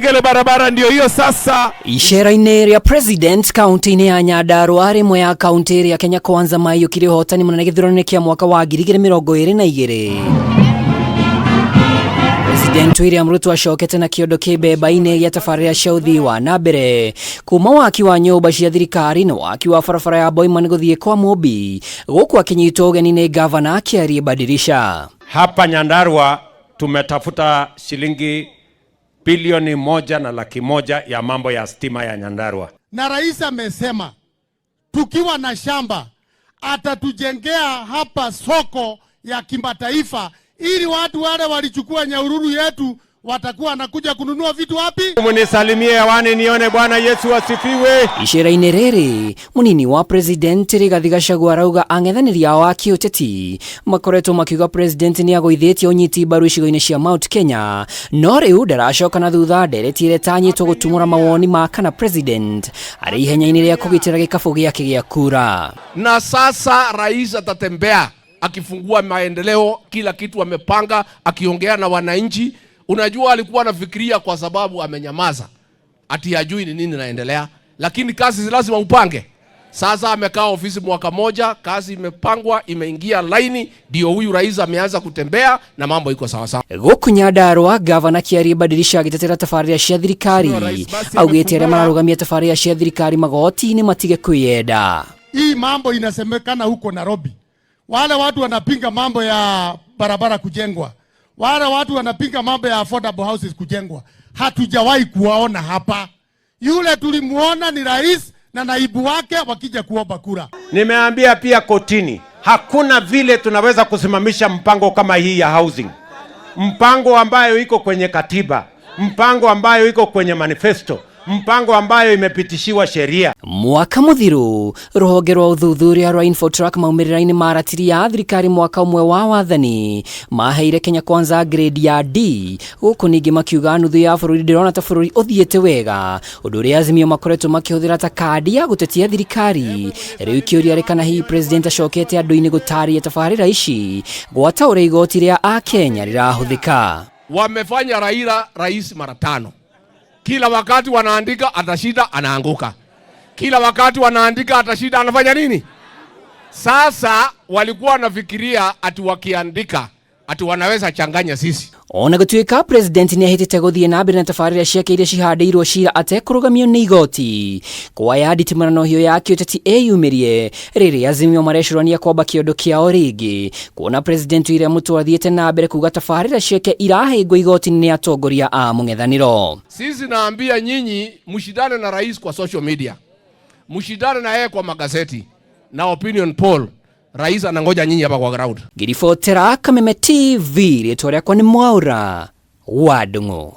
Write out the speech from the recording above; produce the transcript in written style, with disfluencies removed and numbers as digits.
Gele barabara ndio hiyo sasa. Ishera-inĩ rĩa president kaunti-inĩ ya Nyandarua rimwe ya kaunti ya Kenya Kwanza maiyũkire hotani mũnene gĩthurano-inĩ kĩa mwaka wa 2022. President William Ruto acokete na kĩondo kĩmbemba-inĩ gĩa tabarĩra cia ũthii wa na mbere kuma waki wa nyũmba cia thirikari na waki wa barabara ya Boima nĩ gũthiĩ kwa Mũmbi gũkũ akinyitwo ũgeni nĩ gavana Kĩarie Badirisha. Hapa Nyandarua tumetafuta shilingi bilioni 1.1 ya mambo ya stima ya Nyandarua. Na rais amesema tukiwa na shamba atatujengea hapa soko ya kimataifa ili watu wale walichukua Nyahururu yetu watakuwa nakuja kununua vitu wapi? Munisalimie hewani nione Bwana Yesu asifiwe. Ishera-inĩ rĩrĩ munini wa president Rigathi Gachagua arauga ang'ethanĩri ao a kĩũteti makoretwo makiuga president nĩ agũithĩtie ũnyiti mbaru icigo-inĩ cia Mount Kenya, no rĩu ndaracoka na thutha nderetire tanyĩtwo gũtumũra mawoni ma kana president arĩ ihenya-inĩ rĩa kũgitĩra gĩkabũ gĩake gĩa kura. Na sasa rais atatembea akifungua maendeleo, kila kitu amepanga, akiongea na wananchi. Unajua alikuwa anafikiria kwa sababu amenyamaza ati hajui ni nini naendelea, lakini kazi lazima upange. Sasa amekaa ofisi mwaka moja, kazi imepangwa, imeingia laini, ndio huyu rais ameanza kutembea na mambo iko sawa sawa. Gũkũ Nyandarua gavana Kĩarie Badirisha agĩtetera tabarĩra cia thirikari augĩte arĩa mararũgamia tabarĩra cia thirikari magoti-inĩ matige kwĩyenda. Hii mambo inasemekana huko Nairobi, wale watu wanapinga mambo ya barabara kujengwa, wale watu wanapinga mambo ya affordable houses kujengwa. Hatujawahi kuwaona hapa. Yule tulimuona ni rais na naibu wake wakija kuomba kura. Nimeambia pia kotini, hakuna vile tunaweza kusimamisha mpango kama hii ya housing. Mpango ambayo iko kwenye katiba, mpango ambayo iko kwenye manifesto, mpango ambayo imepitishiwa sheria. Mwaka mũthiru rũhonge rwa ũthuthuria rwa Infotrack maumĩrĩra-inĩ ma ratiri ya thirikari mwaka ũmwe wa wathani maheire Kenya Kwanza grade ya D, gũkũ ningĩ makiuga nuthu ya bũrũri ndĩrona ta bũrũri ũthiĩte wega, ũndũ ũrĩa Azimio makoretwo makĩhũthĩra ta kandi ya gũtetia thirikari. Rĩu ikĩũria rĩ kana hihi president acokete andũ-inĩ gũtarĩria tabarĩra ici gwata ũrĩa igoti rĩa Akenya rĩrahũthĩka. Wamefanya Raila rais mara 5. Kila wakati wanaandika atashinda anaanguka. Kila wakati wanaandika atashinda anafanya nini? Sasa walikuwa wanafikiria ati wakiandika ati wanaweza changanya sisi. Ona gũtuĩka president nĩ ahĩtĩte gũthiĩ na mbere na tabarĩra ciake iria cihandĩirwo cira atekũrũgamio nĩ igoti, kwaya nditimũrano hiyo ya kĩũteti ĩyumĩrie rĩrĩ Azimio marecũrania kwamba kĩondo kĩao rĩngĩ, kuona president William Ruto athiĩte na mbere kuga tabarĩra ciake irahĩngwo igoti-inĩ nĩ atongoria a mũng'ethanĩro. Sisi naambia nyinyi mshidane na rais kwa social media, mshidane na yeye kwa magazeti na opinion poll. Rais anangoja nyinyi hapa kwa ground. Ngiribotera Kameme TV, rĩtwa rĩakwa nĩ Mwaura wa Ndung'u.